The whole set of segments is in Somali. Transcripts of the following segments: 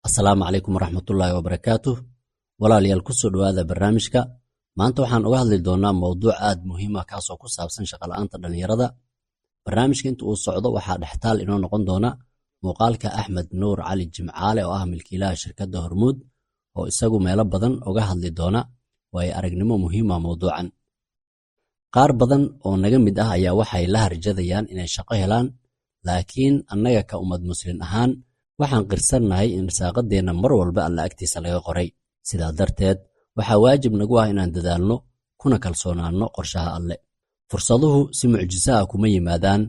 Asalaamu calaykum waraxmatullaahi wabarakaatuh. Walaalayaal ku soo dhawaada barnaamijka. Maanta waxaan uga hadli doonaa mowduuc aad muhiim ah kaasoo ku saabsan shaqo la'aanta dhalinyarada. Barnaamijka inta uu socdo waxaa dhextaal inoo noqon doona muuqaalka Axmed Nuur Cali Jimcaale oo ah milkiilaha shirkadda Hormuud oo isagu meelo badan uga hadli doona waayo aragnimo muhiim ah mowduucan. Qaar badan oo naga mid ah ayaa waxay la harjadayaan inay shaqo helaan, laakiin annaga ka ummad muslim ahaan waxaan qirsannahay in risaaqadeenna mar walba alla agtiisa laga qoray. Sidaa darteed waxaa waajib nagu ah inaan dadaalno kuna kalsoonaanno qorshaha alle. Fursaduhu si mucjiso ah kuma yimaadaan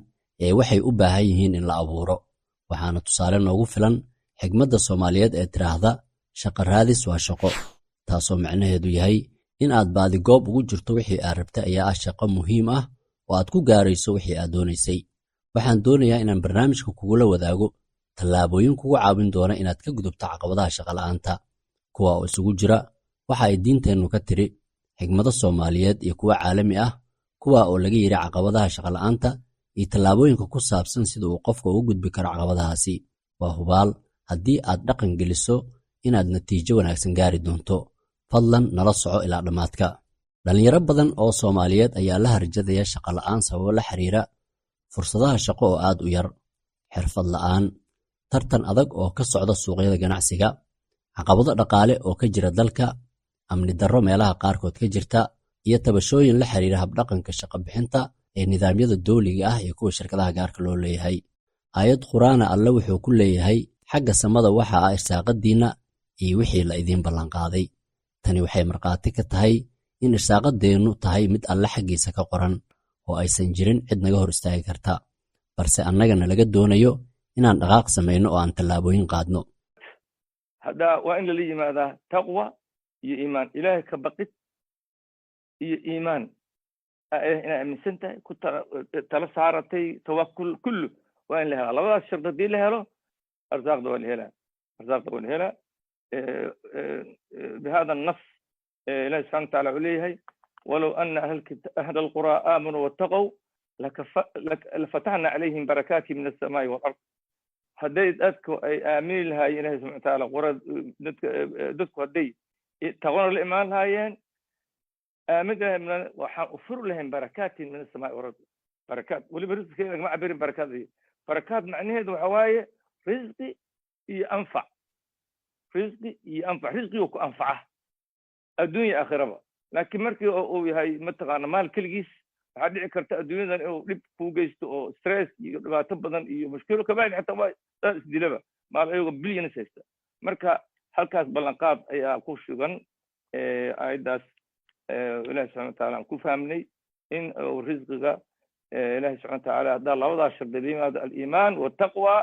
ee waxay u baahan yihiin in la abuuro. Waxaana tusaale noogu filan xigmadda Soomaaliyeed ee tiraahda shaqo raadis waa shaqo, taasoo macnaheedu yahay in aad baadigoob ugu jirto wixii aad rabtay ayaa ah shaqo muhiim ah oo aad ku gaarayso wixii aad doonaysay. Waxaan doonayaa inaan barnaamijka kugula wadaago tallaabooyin kugu caawin doona inaad ka gudubto caqabadaha shaqo la'aanta, kuwa oo isugu jira waxa ay diinteennu ka tiri, xigmado Soomaaliyeed iyo kuwa caalami ah, kuwa oo laga yiri caqabadaha shaqo la'aanta iyo tallaabooyinka ku saabsan sida uu qofka ugu gudbi karo caqabadahaasi. Waa hubaal haddii aad dhaqan geliso inaad natiijo wanaagsan gaari doonto. Fadlan nala soco ilaa dhammaadka. Dhalinyaro badan oo Soomaaliyeed ayaa la harjadaya shaqo la'aan sababo la xiriira fursadaha shaqo oo aad u yar, xirfad la'aan, tartan adag oo ka socda suuqyada ganacsiga, caqabado dhaqaale oo ka jira dalka, amni darro meelaha qaarkood ka jirta, iyo tabashooyin la xiriira habdhaqanka shaqo bixinta ee nidaamyada dowliga ah iyo kuwa shirkadaha gaarka loo leeyahay. Aayad Qur'aan alle wuxuu ku leeyahay, xagga samada waxa ah irsaaqadiinna iyo wixii la idiin ballanqaaday. Tani waxay markhaati ka tahay in irsaaqadeennu tahay mid alle xaggiisa ka qoran oo aysan jirin cid naga hor istaagi karta, balse annagana laga doonayo inaan dhaqaaq samayno oo aan tallaabooyin qaadno. hadda waa in lala yimaadaa taqwa iyo iimaan, ilaahay ka baqid iyo iimaan inaad aaminsan tahay, ku tala saaratay, tawakul kullu waa in la helaa. labadaas shart haddii la helo arsaaqda waa la helaa. بهذا النص الله سبحانه وتعالى عليه ولو أن أهل القرى آمنوا واتقوا لفتحنا عليهم بركات من السماء والأرض. هديت أذكر أي آمين لها إله سبحانه وتعالى قرى دتك هدي تغنى الإيمان هايين آمدها من وحأفر لهم بركات من السماء والأرض. بركات واللي برزق كذا ما عبير بركات دي بركات معناه ذو عواية رزقي ينفع، رزقي وكأنفعه الدنيا آخرة. لكن مركي أو هاي متقنا مال كل جيس هذه كرت الدنيا أو لب فوجست أو ستريس يبقى تبضن مشكلة كمان حتى ما تدلبه مال أيوة بليون سيستا مركا هالكاس بلنقاب أي أقول شغن أيداس الله سبحانه وتعالى كل فهمني إن رزقك الله سبحانه وتعالى هذا الله وضع الشرط هذا الإيمان والتقوى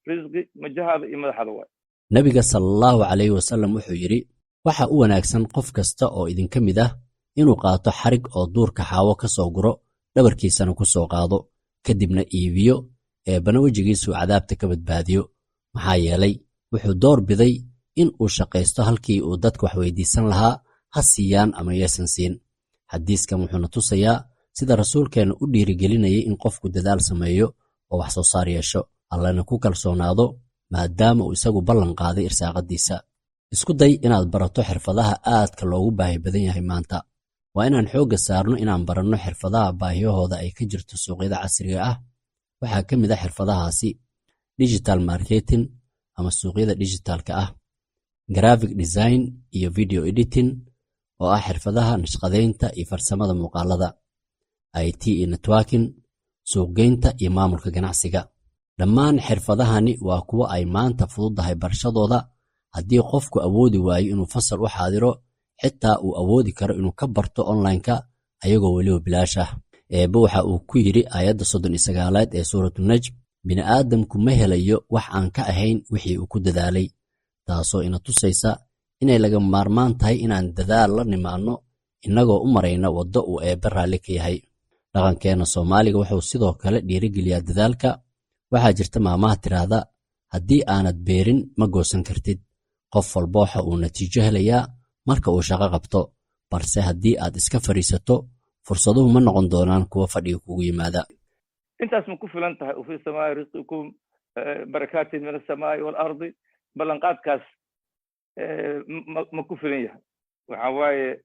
رزقي مجهد إيمان حلوة. Nabiga sallallahu calayhi wasallam wuxuu yiri, waxa u wanaagsan qof kasta oo idinka mid ah inuu qaato xarig oo duurka xaawo ka soo guro, dhabarkiisana ku soo qaado, kadibna iibiyo eebana wejigiisu cadaabta ka badbaadiyo. Maxaa yeelay wuxuu door biday in uu shaqaysto halkii uu dadku wax weydiisan lahaa, ha siiyaan ama yeesan siin. Xadiiskan wuxuuna tusayaa sida rasuulkeena u dhiirigelinayay in qofku dadaal sameeyo oo wax soo saar yeesho, allana ku kalsoonaado maadaama uu isagu ballan qaaday irsaaqadiisa. Isku day inaad barato xirfadaha aadka loogu baahi badan yahay maanta. Waa inaan xoogga saarno inaan baranno xirfadaha baahiyahooda ay ka jirto suuqyada casriga ah. Waxaa ka mid ah xirfadahaasi digital marketing ama suuqyada digitalka ah, graphic design iyo video editing oo ah xirfadaha nashqadeynta iyo farsamada muuqaalada, IT iyo networking, suuqgeynta iyo maamulka ganacsiga. Dhammaan xirfadahani waa kuwa ay maanta fududahay barashadooda haddii qofku awoodi waayo inuu fasal u xaadiro, xitaa uu awoodi karo inuu ka barto online-ka ayagoo weliba bilaash ah. Eebbe waxa uu ku yiri aayadda 39 ee suuratu Najm, bini'aadamku ma helayo wax aan ka ahayn wixii uu ku dadaalay, taasoo ina tusaysa inay laga maarmaan tahay inaan dadaal la nimaano innagoo u marayna waddo uu Eebbe raalli ka yahay. Dhaqankeena Soomaaliga wuxuu sidoo kale dhiirigeliyaa dadaalka. Waxaa jirta maamaha tiraahda, haddii aanad beerin ma goosan kartid. Qof walba waxa uu natiijo helayaa marka uu shaqo qabto, balse haddii aad iska fariisato fursaduhu ma noqon doonaan kuwa fadhiga kugu yimaada. intaas ma ku filan tahay, وفي السماء رزقكم بركات من السماء والأرض ballanqaadkaas ma ku filan yahay. waxa waaye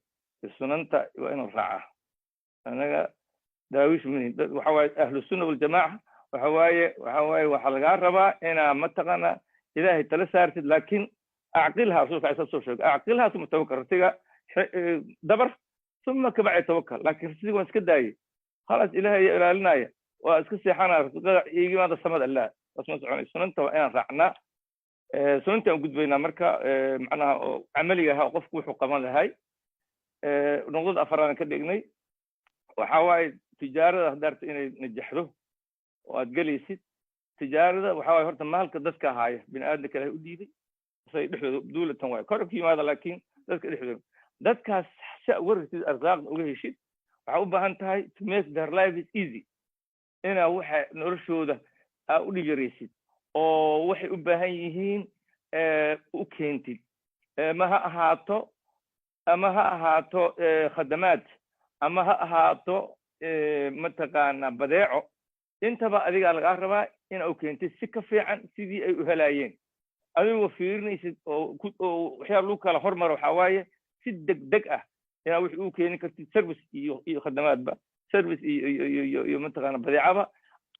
sunanta waa inuu raacaa. anaga daawish mini waxa waaye ahlu sunna wal jamaa waxa waaye waxa laga rabaa inaa mataqana ilaahay tala saartid laakiin aqilha soo sheeg aqilha suma tawakkaltiga dabar ثم كبعد توكل لكن sidii waan iska daayay خلاص ilaahay ilaalinaya waa iska seexanaa rasuulka iigimaada samad Allah wasma soconay sunanta waa inaan raacnaa sunanta aan gudbaynaa marka macnaha amaliga ah qofku wuxuu qaban lahay noqdad afaraan ka dhignay waxa waaye tijaarada hadarta inay najaxdo oo aad galaysid tijaarada waxa waaye horta maalka dadka haaya bini'aadamka kale u dhiibay say dhexdooda dawladdan way kor ku yimaada laakiin dadka dhexdooda dadkaas si wartid arzaaqda uga heshid waxa u baahan tahay to make their life is easy ina waxa noloshooda u dhigareysid oo waxay u baahan yihiin u keentid ma ha ahaato khadamaad ama ha ahaato mataqaana badeeco intaba adiga laga rabaa in uu keentid si ka fiican sidii ay u helayeen adigoo fiirinaysid oo waxyaabo lagu kala hormaro waxa waaye si degdeg ah inaa wixii uu keeni kartid service iyo khadamaadba service iyo mataqaana badeecaba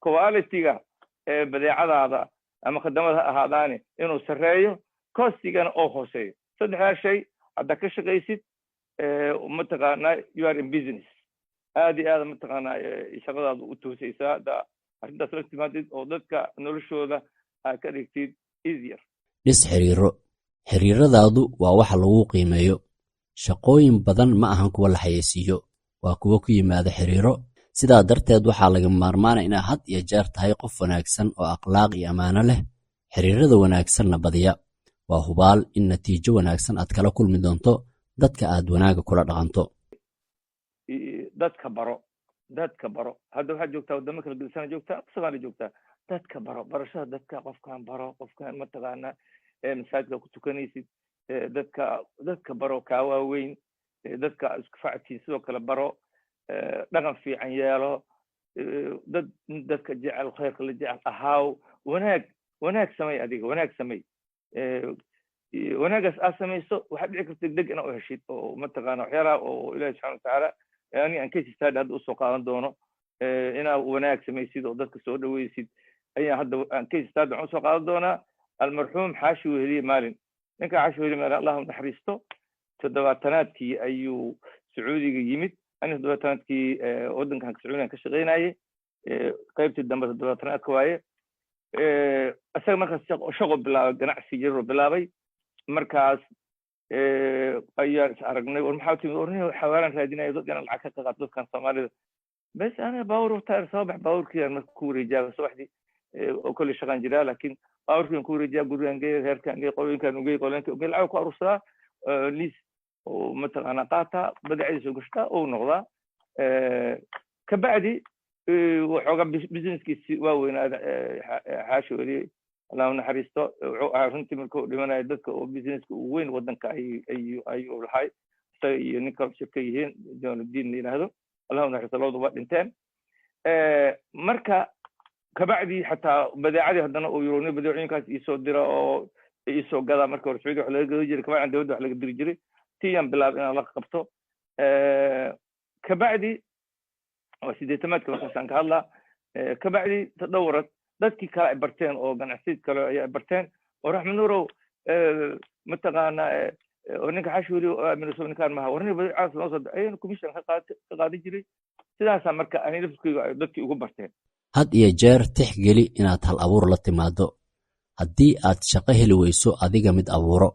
quality-ga badeecadaada ama khadamada ha ahaadaane inuu sareeyo costigana oo hooseeyo saddexdaa shay hadda ka shaqaysid mataqaana you are in business aad iyo aad mataqaana shaqadaadu u toosaysaa hadda arrintaas la timaadid oo dadka noloshooda aad ka dhigtid easier. dhis xiriiradaadu waa waxa lagu qiimeeyo. shaqooyin badan ma ahan kuwa la xayeysiiyo, waa kuwa ku yimaada xiriiro. sidaa darteed waxaa laga maarmaana inaad had iyo jeer tahay qof wanaagsan oo akhlaaq iyo ammaano leh. xiriirada wanaagsanna badiya. waa hubaal in natiijo wanaagsan aad kala kulmi doonto dadka aad wanaaga kula dhaqanto. dadka baro hadda waxaad joogtaa wadamo kala gedisan joogtaa Soomaaliya joogtaa dadka baro barashada dadka qofkan baro qofkan mataqaana masaajidka ku tukanaysid dadka baro ka waaweyn dadka isku factiin sidoo kale baro dhaqan fiican yeelo dadka jecel khayrka la jecel ahaaw wanaag samay adiga wanaag samay wanaagaas aad samayso waxaad dhici karta degdeg inaad u heshid oo mataqaana waxyaalaha oo ilaahi subxaana watacaala yani aan case study hadda usoo qaadan doono inaad wanaag samaysid oo dadka soo dhaweysid ayaa hadda aan case study waxaan usoo qaadan doonaa almarxuum xaashi weheliye maalin ninka xaashi weheliye maalin allah naxariisto 70-aadkii ayuu sacuudiga yimid ani 70-aadkii waddankan sacuudigan ka shaqeynayay qaybtii dambe 70-aadka waaye asaga markaas shaqo bilaabay ganacsi yar bilaabay markaas ayaan is aragnay war maxaa timid ornay xawaalan raadinay dadkan lacag ka qaato dadkan Soomaalida bas ana baawur taar sabax baawurkii marka ku wareejaa subaxdii oo kale shaqan jiraa laakiin baawurkii ku wareejaa gurigan heerkan qolooyinkan ugeey lacag ku aruursadaa liis oo mataqaana qaata badacadiisa gashta oo noqdaa ka bacdi waxooga businesskiisi waa weynaada xaashi weli allah naxariisto runtii markuu dhimanayo dadka oo businesska ugu weyn waddanka ayuu lahay isaga iyo ninka shirka yihiin joonudiin la yidhaahdo allah naxariisto labaduba dhinteen marka kabacdi xataa badeecadii haddana uu yuroni badeecooyinkaas iisoo dira oo iisoo gadaa marka hore sacuudi wax laga gadi jiray kabacdi dawladda wax laga diri jiray tiyaan bilaab inaan la qabto kabacdi waa 80-aadka markaasaan ka hadlaa kabacdi tadawrad dadkii kale ay barteen oo ganacsiid kale ay barteen oo raxmed nuurow mataqaana oo ninka xashuri minso ninkaan maha warni badeecaas loo soo ayaan commission ka qaadi jiray sidaasaa marka ani nafskeyga dadkii ugu barteen. had iyo jeer tixgeli inaad hal abuur la timaado. haddii aad shaqo heli weyso adiga mid abuuro.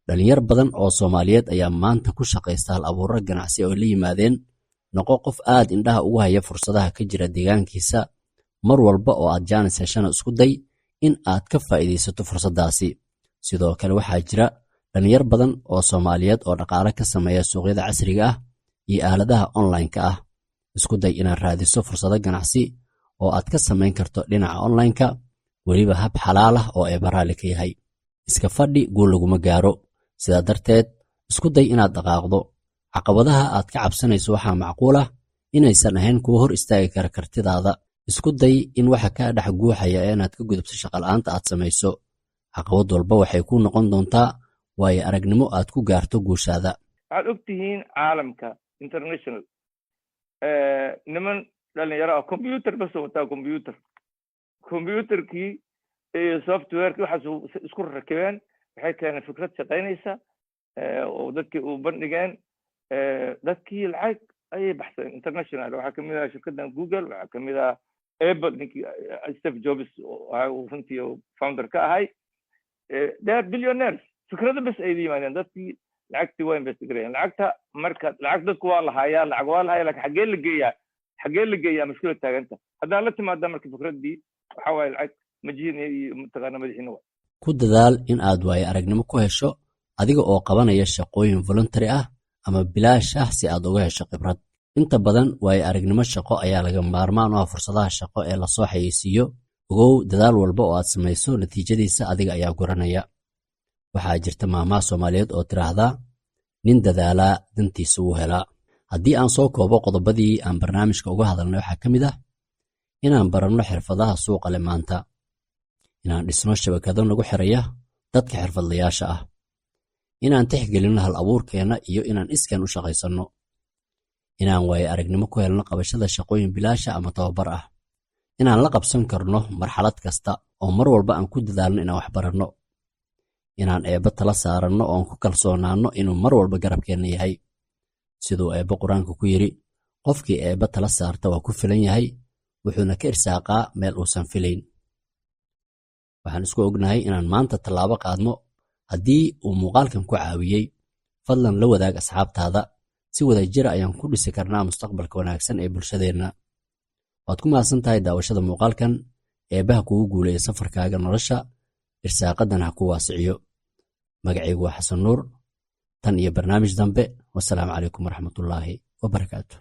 dhalinyar badan oo Soomaaliyeed ayaa maanta ku shaqaysta hal abuuro ganacsi oo la yimaadeen. noqo qof aad indhaha ugu haya fursadaha ka jira deegaankiisa. mar walba oo aad jaanis heshana isku day in aad ka faa'iidaysato fursadaasi. sidoo kale waxaa jira dhalinyar badan oo Soomaaliyeed oo dhaqaale ka sameeya suuqyada casriga ah iyo aaladaha online-ka ah. isku day inaad raadiso fursado ganacsi oo aad ka samayn karto dhinaca online-ka, weliba hab xalaal ah oo ay baraali ka yahay. iska fadhi guul laguma gaaro. sidaa darteed isku day inaad dhaqaaqdo. caqabadaha aad ka cabsanayso waxaa macquul ah inaysan ahayn kuwa hor istaagi kara kartidaada. isku day in waxa ka dhex guuxaya inaad ka gudubto shaqo la'aanta aad samayso. caqabad walba waxay ku noqon doontaa waayo aragnimo aad ku gaarto guushaada. waxaad ogtihiin caalamka international niman dhalinyaro ah computer bas wataa computerkii iyo softwareki waxaas isku rakibeen waxay keeneen fikrad shaqaynaysa oo dadkii u bandhigeen dadkii lacag ayay baxsadeen international. waxaa kamid ah shirkaddan Google, waxaa kamid ah Apple, ninkii Steve Jobs oo runtii founder ka ahay. they are billionaires. fikrada bas ay yimaadeen, dadkii lacagtii waa invest gareeyeen. lacagta marka lacag dadku waa lahayaa, laakiin xagee la geeyaa mushkilad taaganta. haddaa la timaada marka fikraddii waxaa waaye lacag majiina iyo mataqaana madaxiina waa. ku dadaal in aad waayo aragnimo ku hesho adiga oo qabanaya shaqooyin voluntary ah ama bilaash ah si aad uga hesho khibrad. inta badan waayo aragnimo shaqo ayaa laga maarmaan u ah fursadaha shaqo ee lasoo xayeysiiyo. ogow, dadaal walba oo aad samayso natiijadiisa adiga ayaa guranaya. waxaa jirta maahmaah Soomaaliyeed oo tiraahda nin dadaalaa dantiisa wuu helaa. haddii aan soo koobo qodobadii aan barnaamijka uga hadalnay waxaa ka mid ah inaan baranno xirfadaha suuqa leh maanta, inaan dhisno shabakado nagu xiraya dadka xirfadlayaasha ah, inaan tixgelinno hal abuurkeena iyo inaan iskaan u shaqaysanno, inaan waayo aragnimo ku helno qabashada shaqooyin bilaasha ama tababar ah, inaan la qabsan karno marxalad kasta oo mar walba aan ku dadaalno inaan wax baranno, inaan Eebbe tala saaranno oo aan ku kalsoonaanno inuu mar walba garabkeenna yahay. siduu Eebbe qur-aanka ku yidhi, qofkii Eebbe tala saarta waa ku filan yahay, wuxuuna ka irsaaqaa meel uusan filayn. waxaan isku ognahay inaan maanta tallaabo qaadno. haddii uu muuqaalkan ku caawiyey, fadlan la wadaag asxaabtaada. si wadajir ayaan ku dhisi karnaa mustaqbalka wanaagsan ee bulshadeenna. waad ku mahadsan tahay daawashada muuqaalkan. Eebbe ha kugu guuleeyo safarkaaga nolosha, irsaaqadan ha ku waasiciyo. magacaygu waa Xasan Nuur. tan iyo barnaamij dambe, wassalaamu calaykum waraxmatullaahi wabarakaatu.